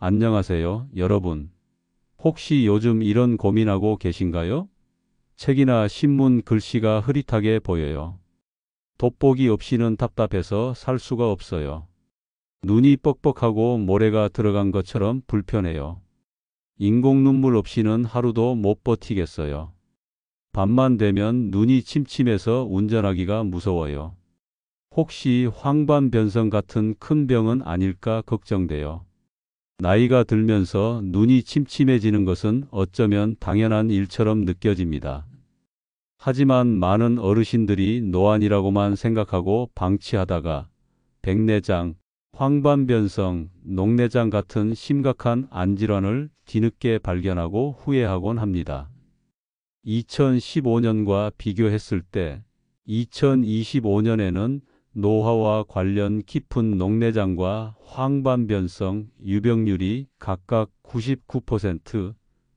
안녕하세요, 여러분. 혹시 요즘 이런 고민하고 계신가요? 책이나 신문 글씨가 흐릿하게 보여요. 돋보기 없이는 답답해서 살 수가 없어요. 눈이 뻑뻑하고 모래가 들어간 것처럼 불편해요. 인공 눈물 없이는 하루도 못 버티겠어요. 밤만 되면 눈이 침침해서 운전하기가 무서워요. 혹시 황반변성 같은 큰 병은 아닐까 걱정돼요. 나이가 들면서 눈이 침침해지는 것은 어쩌면 당연한 일처럼 느껴집니다. 하지만 많은 어르신들이 노안이라고만 생각하고 방치하다가 백내장, 황반변성, 녹내장 같은 심각한 안질환을 뒤늦게 발견하고 후회하곤 합니다. 2015년과 비교했을 때 2025년에는 노화와 관련 깊은 녹내장과 황반변성 유병률이 각각 99%,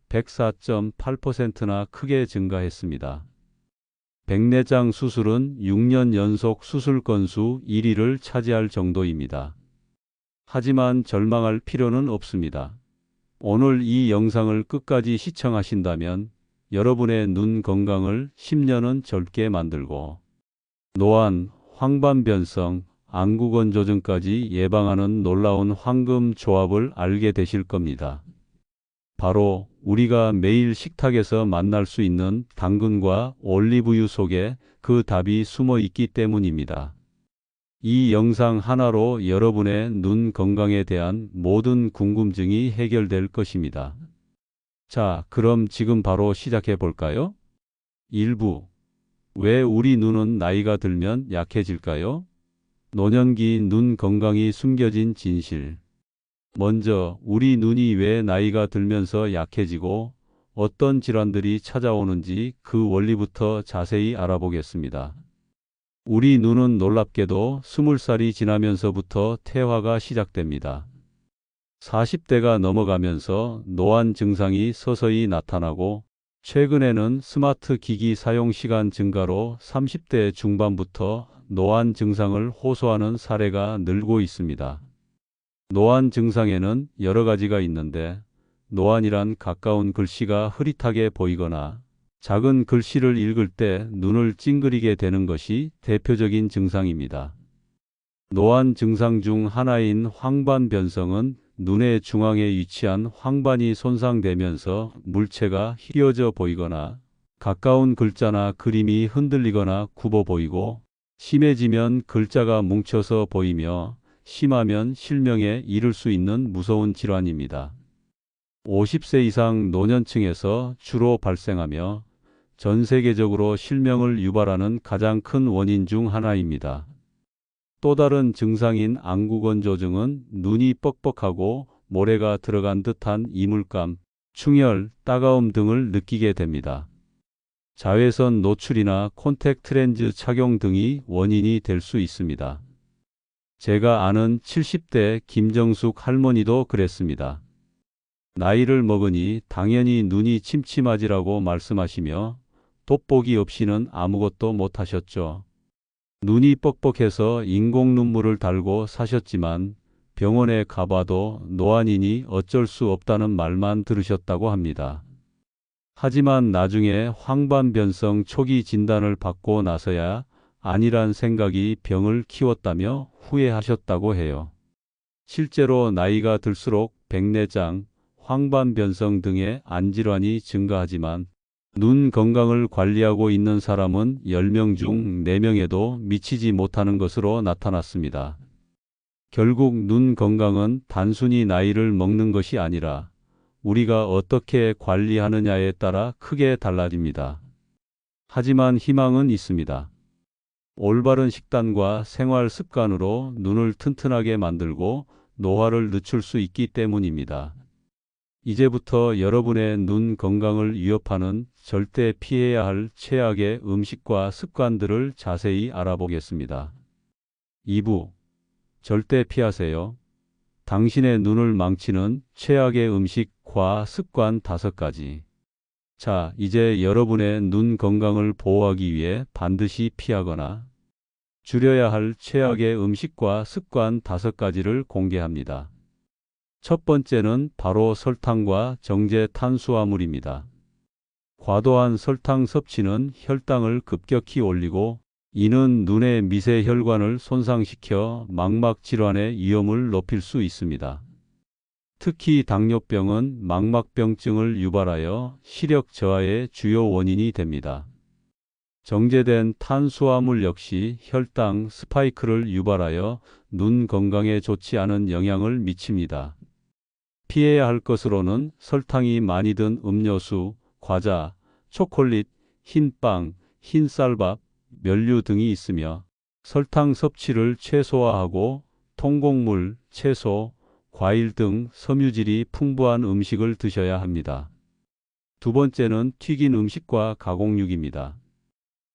104.8%나 크게 증가했습니다. 백내장 수술은 6년 연속 수술 건수 1위를 차지할 정도입니다. 하지만 절망할 필요는 없습니다. 오늘 이 영상을 끝까지 시청하신다면 여러분의 눈 건강을 10년은 젊게 만들고 노안, 황반변성, 안구건조증까지 예방하는 놀라운 황금 조합을 알게 되실 겁니다. 바로 우리가 매일 식탁에서 만날 수 있는 당근과 올리브유 속에 그 답이 숨어 있기 때문입니다. 이 영상 하나로 여러분의 눈 건강에 대한 모든 궁금증이 해결될 것입니다. 자, 그럼 지금 바로 시작해 볼까요? 1부. 왜 우리 눈은 나이가 들면 약해질까요? 노년기 눈 건강이 숨겨진 진실. 먼저 우리 눈이 왜 나이가 들면서 약해지고 어떤 질환들이 찾아오는지 그 원리부터 자세히 알아보겠습니다. 우리 눈은 놀랍게도 20살이 지나면서부터 퇴화가 시작됩니다. 40대가 넘어가면서 노안 증상이 서서히 나타나고 최근에는 스마트 기기 사용 시간 증가로 30대 중반부터 노안 증상을 호소하는 사례가 늘고 있습니다. 노안 증상에는 여러 가지가 있는데 노안이란 가까운 글씨가 흐릿하게 보이거나 작은 글씨를 읽을 때 눈을 찡그리게 되는 것이 대표적인 증상입니다. 노안 증상 중 하나인 황반변성은 눈의 중앙에 위치한 황반이 손상되면서 물체가 휘어져 보이거나 가까운 글자나 그림이 흔들리거나 굽어 보이고 심해지면 글자가 뭉쳐서 보이며 심하면 실명에 이를 수 있는 무서운 질환입니다. 50세 이상 노년층에서 주로 발생하며 전 세계적으로 실명을 유발하는 가장 큰 원인 중 하나입니다. 또 다른 증상인 안구건조증은 눈이 뻑뻑하고 모래가 들어간 듯한 이물감, 충혈, 따가움 등을 느끼게 됩니다. 자외선 노출이나 콘택트 렌즈 착용 등이 원인이 될 수 있습니다. 제가 아는 70대 김정숙 할머니도 그랬습니다. 나이를 먹으니 당연히 눈이 침침하지라고 말씀하시며 돋보기 없이는 아무것도 못하셨죠. 눈이 뻑뻑해서 인공 눈물을 달고 사셨지만 병원에 가봐도 노안이니 어쩔 수 없다는 말만 들으셨다고 합니다. 하지만 나중에 황반변성 초기 진단을 받고 나서야 아니란 생각이 병을 키웠다며 후회하셨다고 해요. 실제로 나이가 들수록 백내장, 황반변성 등의 안질환이 증가하지만 눈 건강을 관리하고 있는 사람은 10명 중 4명에도 미치지 못하는 것으로 나타났습니다. 결국 눈 건강은 단순히 나이를 먹는 것이 아니라 우리가 어떻게 관리하느냐에 따라 크게 달라집니다. 하지만 희망은 있습니다. 올바른 식단과 생활 습관으로 눈을 튼튼하게 만들고 노화를 늦출 수 있기 때문입니다. 이제부터 여러분의 눈 건강을 위협하는 절대 피해야 할 최악의 음식과 습관들을 자세히 알아보겠습니다. 2부. 절대 피하세요. 당신의 눈을 망치는 최악의 음식과 습관 5가지. 자, 이제 여러분의 눈 건강을 보호하기 위해 반드시 피하거나 줄여야 할 최악의 음식과 습관 5가지를 공개합니다. 첫 번째는 바로 설탕과 정제 탄수화물입니다. 과도한 설탕 섭취는 혈당을 급격히 올리고 이는 눈의 미세혈관을 손상시켜 망막 질환의 위험을 높일 수 있습니다. 특히 당뇨병은 망막병증을 유발하여 시력 저하의 주요 원인이 됩니다. 정제된 탄수화물 역시 혈당 스파이크를 유발하여 눈 건강에 좋지 않은 영향을 미칩니다. 피해야 할 것으로는 설탕이 많이 든 음료수, 과자, 초콜릿, 흰빵, 흰쌀밥, 면류 등이 있으며 설탕 섭취를 최소화하고 통곡물, 채소, 과일 등 섬유질이 풍부한 음식을 드셔야 합니다. 두 번째는 튀긴 음식과 가공육입니다.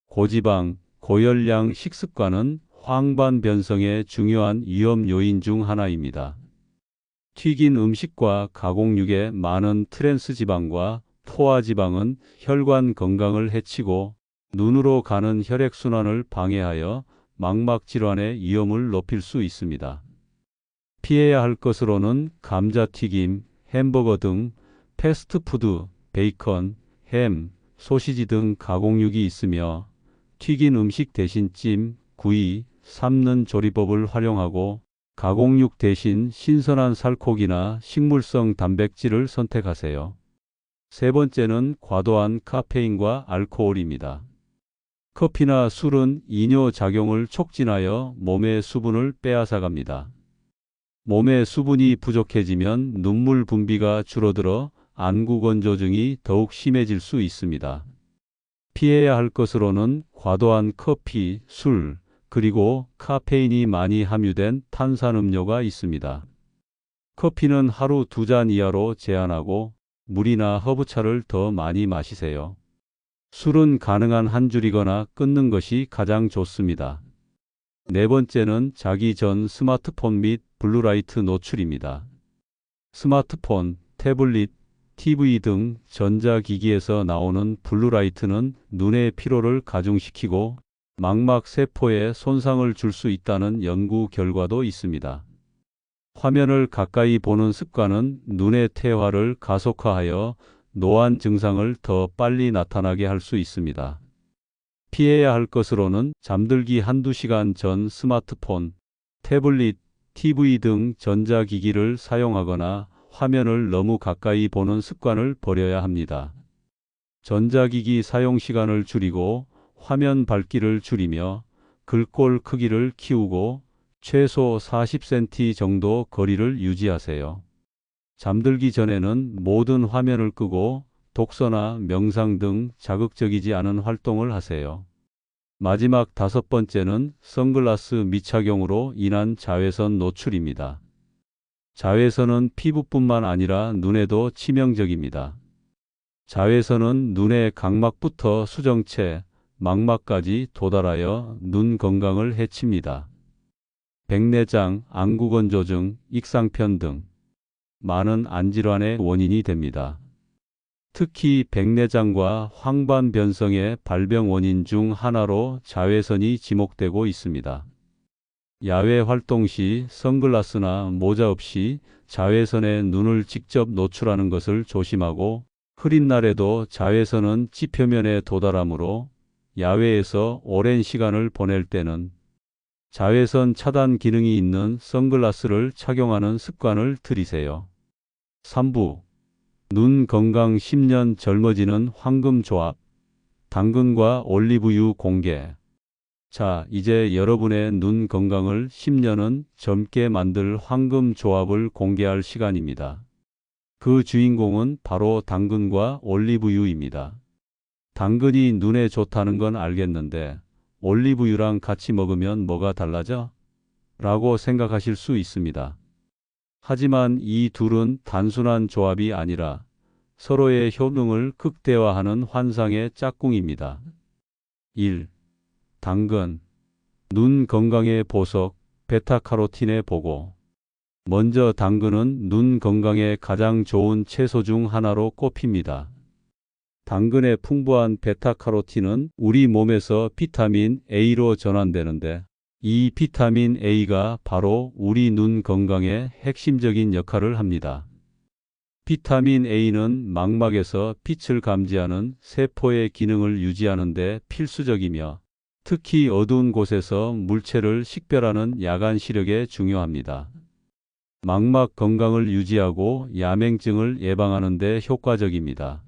고지방, 고열량 식습관은 황반 변성의 중요한 위험 요인 중 하나입니다. 튀긴 음식과 가공육의 많은 트랜스지방과 포화지방은 혈관 건강을 해치고 눈으로 가는 혈액순환을 방해하여 망막 질환의 위험을 높일 수 있습니다. 피해야 할 것으로는 감자튀김, 햄버거 등 패스트푸드, 베이컨, 햄, 소시지 등 가공육이 있으며 튀긴 음식 대신 찜, 구이, 삶는 조리법을 활용하고 가공육 대신 신선한 살코기나 식물성 단백질을 선택하세요. 세 번째는 과도한 카페인과 알코올입니다. 커피나 술은 이뇨작용을 촉진하여 몸의 수분을 빼앗아갑니다. 몸의 수분이 부족해지면 눈물 분비가 줄어들어 안구건조증이 더욱 심해질 수 있습니다. 피해야 할 것으로는 과도한 커피, 술, 그리고 카페인이 많이 함유된 탄산음료가 있습니다. 커피는 하루 2잔 이하로 제한하고 물이나 허브차를 더 많이 마시세요. 술은 가능한 한 줄이거나 끊는 것이 가장 좋습니다. 네 번째는 자기 전 스마트폰 및 블루라이트 노출입니다. 스마트폰, 태블릿, TV 등 전자기기에서 나오는 블루라이트는 눈의 피로를 가중시키고 망막 세포에 손상을 줄 수 있다는 연구 결과도 있습니다. 화면을 가까이 보는 습관은 눈의 퇴화를 가속화하여 노안 증상을 더 빨리 나타나게 할 수 있습니다. 피해야 할 것으로는 잠들기 한두 시간 전 스마트폰, 태블릿, TV 등 전자기기를 사용하거나 화면을 너무 가까이 보는 습관을 버려야 합니다. 전자기기 사용 시간을 줄이고 화면 밝기를 줄이며 글꼴 크기를 키우고 최소 40cm 정도 거리를 유지하세요. 잠들기 전에는 모든 화면을 끄고 독서나 명상 등 자극적이지 않은 활동을 하세요. 마지막 다섯 번째는 선글라스 미착용으로 인한 자외선 노출입니다. 자외선은 피부뿐만 아니라 눈에도 치명적입니다. 자외선은 눈의 각막부터 수정체, 망막까지 도달하여 눈 건강을 해칩니다. 백내장, 안구건조증, 익상편 등 많은 안질환의 원인이 됩니다. 특히 백내장과 황반변성의 발병 원인 중 하나로 자외선이 지목되고 있습니다. 야외 활동 시 선글라스나 모자 없이 자외선에 눈을 직접 노출하는 것을 조심하고 흐린 날에도 자외선은 지표면에 도달하므로 야외에서 오랜 시간을 보낼 때는 자외선 차단 기능이 있는 선글라스를 착용하는 습관을 들이세요. 3부 눈 건강 10년 젊어지는 황금 조합 당근과 올리브유 공개. 자, 이제 여러분의 눈 건강을 10년은 젊게 만들 황금 조합을 공개할 시간입니다. 그 주인공은 바로 당근과 올리브유입니다. 당근이 눈에 좋다는 건 알겠는데 올리브유랑 같이 먹으면 뭐가 달라져? 라고 생각하실 수 있습니다. 하지만 이 둘은 단순한 조합이 아니라 서로의 효능을 극대화하는 환상의 짝꿍입니다. 1. 당근. 눈 건강의 보석, 베타카로틴의 보고. 먼저 당근은 눈 건강에 가장 좋은 채소 중 하나로 꼽힙니다. 당근의 풍부한 베타카로틴은 우리 몸에서 비타민 A로 전환되는데 이 비타민 A가 바로 우리 눈 건강에 핵심적인 역할을 합니다. 비타민 A는 망막에서 빛을 감지하는 세포의 기능을 유지하는 데 필수적이며 특히 어두운 곳에서 물체를 식별하는 야간 시력에 중요합니다. 망막 건강을 유지하고 야맹증을 예방하는 데 효과적입니다.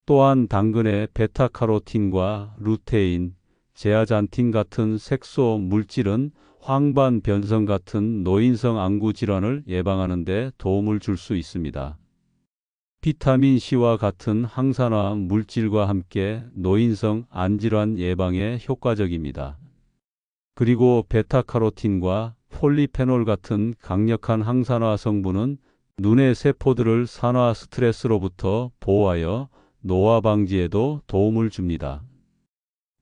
또한 당근의 베타카로틴과 루테인, 제아잔틴 같은 색소 물질은 황반 변성 같은 노인성 안구 질환을 예방하는 데 도움을 줄 수 있습니다. 비타민 C와 같은 항산화 물질과 함께 노인성 안질환 예방에 효과적입니다. 그리고 베타카로틴과 폴리페놀 같은 강력한 항산화 성분은 눈의 세포들을 산화 스트레스로부터 보호하여 노화 방지에도 도움을 줍니다.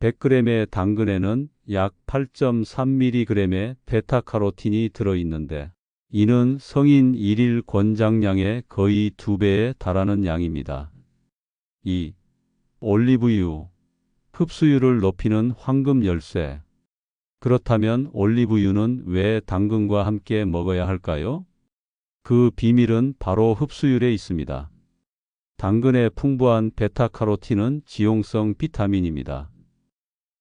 100g의 당근에는 약 8.3mg의 베타카로틴이 들어있는데 이는 성인 일일 권장량의 거의 2배에 달하는 양입니다. 2. 올리브유. 흡수율을 높이는 황금 열쇠. 그렇다면 올리브유는 왜 당근과 함께 먹어야 할까요? 그 비밀은 바로 흡수율에 있습니다. 당근의 풍부한 베타카로틴은 지용성 비타민입니다.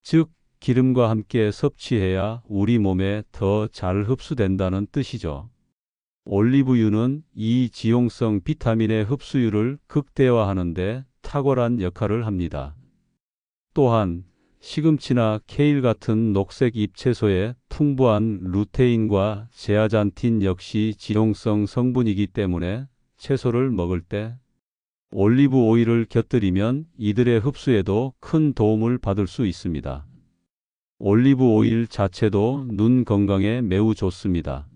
즉, 기름과 함께 섭취해야 우리 몸에 더 잘 흡수된다는 뜻이죠. 올리브유는 이 지용성 비타민의 흡수율을 극대화하는 데 탁월한 역할을 합니다. 또한 시금치나 케일 같은 녹색 잎채소에 풍부한 루테인과 제아잔틴 역시 지용성 성분이기 때문에 채소를 먹을 때 올리브 오일을 곁들이면 이들의 흡수에도 큰 도움을 받을 수 있습니다. 올리브 오일 자체도 눈 건강에 매우 좋습니다.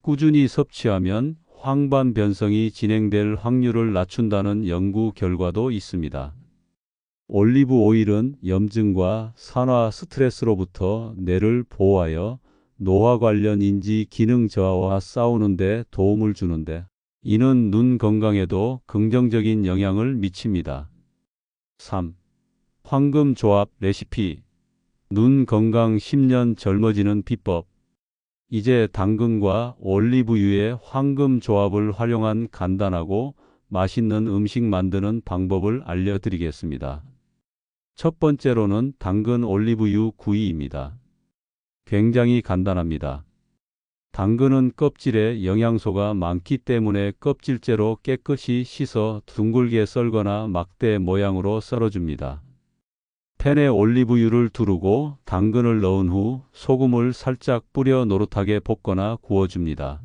꾸준히 섭취하면 황반 변성이 진행될 확률을 낮춘다는 연구 결과도 있습니다. 올리브 오일은 염증과 산화 스트레스로부터 뇌를 보호하여 노화 관련 인지 기능 저하와 싸우는 데 도움을 주는데 이는 눈 건강에도 긍정적인 영향을 미칩니다. 3. 황금 조합 레시피. 눈 건강 10년 젊어지는 비법. 이제 당근과 올리브유의 황금 조합을 활용한 간단하고 맛있는 음식 만드는 방법을 알려드리겠습니다. 첫 번째로는 당근 올리브유 구이입니다. 굉장히 간단합니다. 당근은 껍질에 영양소가 많기 때문에 껍질째로 깨끗이 씻어 둥글게 썰거나 막대 모양으로 썰어줍니다. 팬에 올리브유를 두르고 당근을 넣은 후 소금을 살짝 뿌려 노릇하게 볶거나 구워줍니다.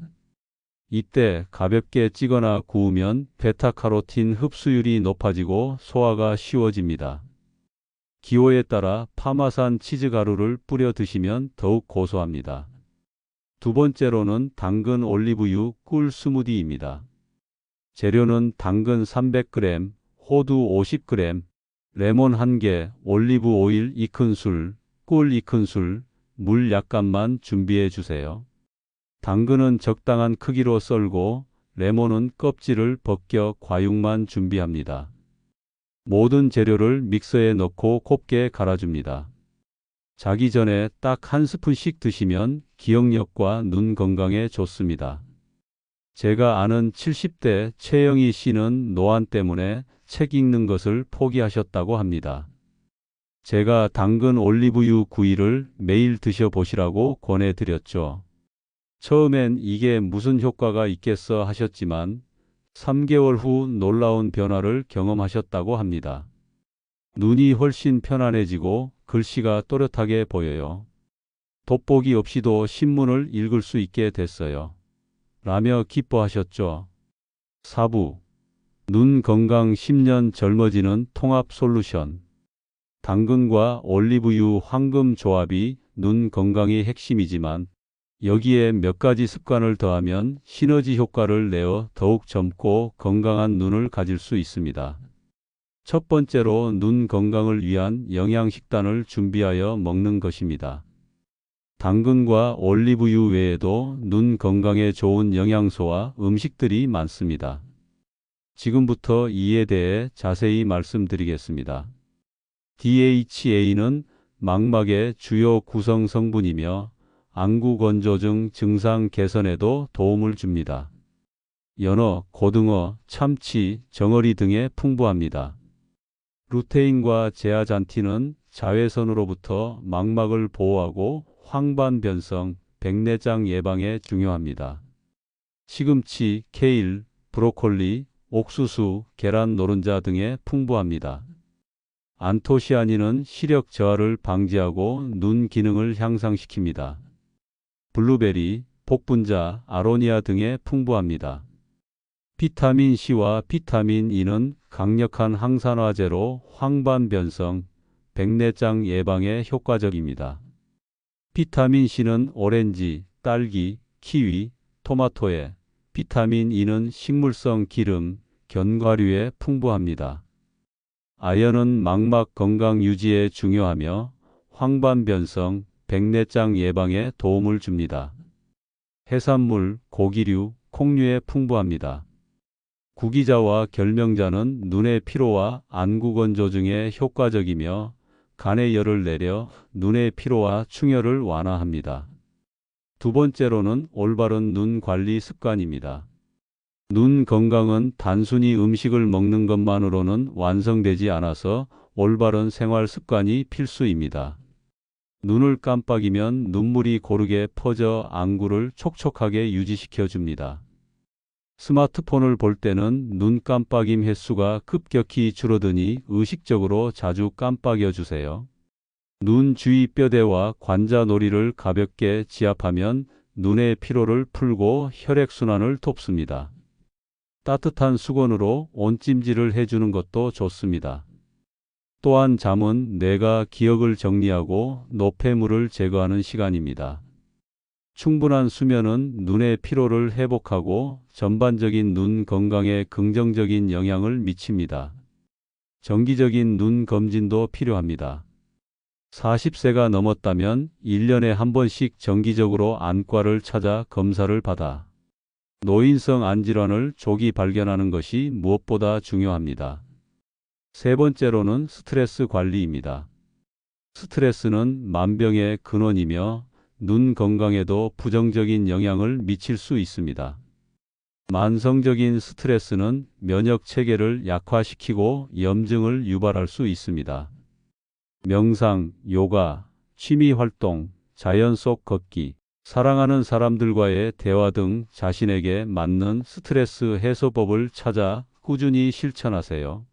이때 가볍게 찌거나 구우면 베타카로틴 흡수율이 높아지고 소화가 쉬워집니다. 기호에 따라 파마산 치즈 가루를 뿌려 드시면 더욱 고소합니다. 두 번째로는 당근 올리브유 꿀 스무디입니다. 재료는 당근 300g, 호두 50g, 레몬 1개, 올리브 오일 2큰술, 꿀 2큰술, 물 약간만 준비해 주세요. 당근은 적당한 크기로 썰고 레몬은 껍질을 벗겨 과육만 준비합니다. 모든 재료를 믹서에 넣고 곱게 갈아줍니다. 자기 전에 딱 한 스푼씩 드시면 기억력과 눈 건강에 좋습니다. 제가 아는 70대 최영희 씨는 노안 때문에 책 읽는 것을 포기하셨다고 합니다. 제가 당근 올리브유 구이를 매일 드셔보시라고 권해드렸죠. 처음엔 이게 무슨 효과가 있겠어 하셨지만 3개월 후 놀라운 변화를 경험하셨다고 합니다. 눈이 훨씬 편안해지고 글씨가 또렷하게 보여요. 돋보기 없이도 신문을 읽을 수 있게 됐어요. 라며 기뻐하셨죠. 4부. 눈 건강 10년 젊어지는 통합 솔루션. 당근과 올리브유 황금 조합이 눈 건강의 핵심이지만 여기에 몇 가지 습관을 더하면 시너지 효과를 내어 더욱 젊고 건강한 눈을 가질 수 있습니다. 첫 번째로 눈 건강을 위한 영양식단을 준비하여 먹는 것입니다. 당근과 올리브유 외에도 눈 건강에 좋은 영양소와 음식들이 많습니다. 지금부터 이에 대해 자세히 말씀드리겠습니다. DHA는 망막의 주요 구성 성분이며 안구건조증 증상 개선에도 도움을 줍니다. 연어, 고등어, 참치, 정어리 등에 풍부합니다. 루테인과 제아잔틴은 자외선으로부터 망막을 보호하고 황반 변성, 백내장 예방에 중요합니다. 시금치, 케일, 브로콜리, 옥수수, 계란 노른자 등에 풍부합니다. 안토시아닌은 시력 저하를 방지하고 눈 기능을 향상시킵니다. 블루베리, 복분자, 아로니아 등에 풍부합니다. 비타민 C와 비타민 E는 강력한 항산화제로 황반 변성, 백내장 예방에 효과적입니다. 비타민 C는 오렌지, 딸기, 키위, 토마토에, 비타민 E는 식물성 기름, 견과류에 풍부합니다. 아연은 망막 건강 유지에 중요하며 황반 변성, 백내장 예방에 도움을 줍니다. 해산물, 고기류, 콩류에 풍부합니다. 구기자와 결명자는 눈의 피로와 안구건조증에 효과적이며 간의 열을 내려 눈의 피로와 충혈을 완화합니다. 두 번째로는 올바른 눈 관리 습관입니다. 눈 건강은 단순히 음식을 먹는 것만으로는 완성되지 않아서 올바른 생활 습관이 필수입니다. 눈을 깜빡이면 눈물이 고르게 퍼져 안구를 촉촉하게 유지시켜 줍니다. 스마트폰을 볼 때는 눈 깜빡임 횟수가 급격히 줄어드니 의식적으로 자주 깜빡여 주세요. 눈 주위 뼈대와 관자놀이를 가볍게 지압하면 눈의 피로를 풀고 혈액순환을 돕습니다. 따뜻한 수건으로 온찜질을 해주는 것도 좋습니다. 또한 잠은 뇌가 기억을 정리하고 노폐물을 제거하는 시간입니다. 충분한 수면은 눈의 피로를 회복하고 전반적인 눈 건강에 긍정적인 영향을 미칩니다. 정기적인 눈 검진도 필요합니다. 40세가 넘었다면 1년에 한 번씩 정기적으로 안과를 찾아 검사를 받아 노인성 안질환을 조기 발견하는 것이 무엇보다 중요합니다. 세 번째로는 스트레스 관리입니다. 스트레스는 만병의 근원이며 눈 건강에도 부정적인 영향을 미칠 수 있습니다. 만성적인 스트레스는 면역 체계를 약화시키고 염증을 유발할 수 있습니다. 명상, 요가, 취미 활동, 자연 속 걷기, 사랑하는 사람들과의 대화 등 자신에게 맞는 스트레스 해소법을 찾아 꾸준히 실천하세요.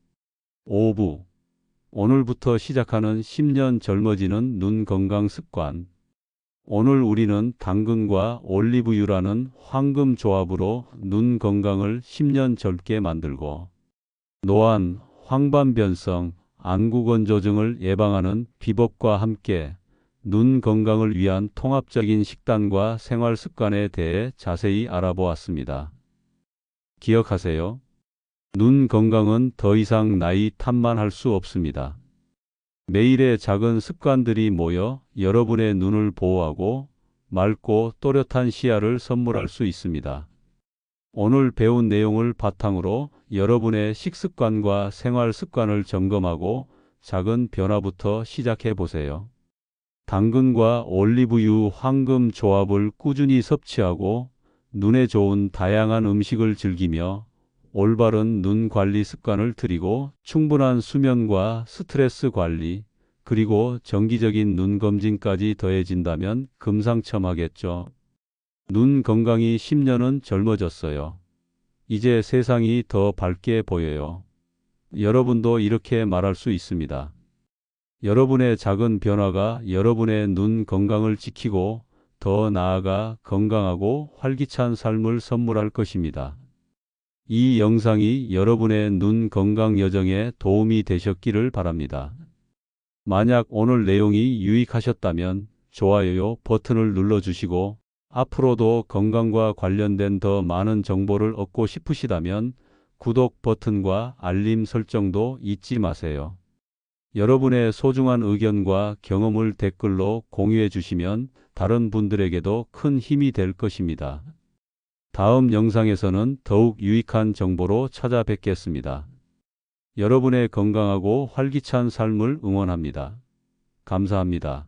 5부. 오늘부터 시작하는 10년 젊어지는 눈 건강 습관. 오늘 우리는 당근과 올리브유라는 황금 조합으로 눈 건강을 10년 젊게 만들고 노안, 황반 변성, 안구건조증을 예방하는 비법과 함께 눈 건강을 위한 통합적인 식단과 생활 습관에 대해 자세히 알아보았습니다. 기억하세요. 눈 건강은 더 이상 나이 탓만 할 수 없습니다. 매일의 작은 습관들이 모여 여러분의 눈을 보호하고 맑고 또렷한 시야를 선물할 수 있습니다. 오늘 배운 내용을 바탕으로 여러분의 식습관과 생활 습관을 점검하고 작은 변화부터 시작해 보세요. 당근과 올리브유 황금 조합을 꾸준히 섭취하고 눈에 좋은 다양한 음식을 즐기며 올바른 눈 관리 습관을 들이고 충분한 수면과 스트레스 관리, 그리고 정기적인 눈 검진까지 더해진다면 금상첨화겠죠. 눈 건강이 10년은 젊어졌어요. 이제 세상이 더 밝게 보여요. 여러분도 이렇게 말할 수 있습니다. 여러분의 작은 변화가 여러분의 눈 건강을 지키고 더 나아가 건강하고 활기찬 삶을 선물할 것입니다. 이 영상이 여러분의 눈 건강 여정에 도움이 되셨기를 바랍니다. 만약 오늘 내용이 유익하셨다면 좋아요 버튼을 눌러주시고 앞으로도 건강과 관련된 더 많은 정보를 얻고 싶으시다면 구독 버튼과 알림 설정도 잊지 마세요. 여러분의 소중한 의견과 경험을 댓글로 공유해 주시면 다른 분들에게도 큰 힘이 될 것입니다. 다음 영상에서는 더욱 유익한 정보로 찾아뵙겠습니다. 여러분의 건강하고 활기찬 삶을 응원합니다. 감사합니다.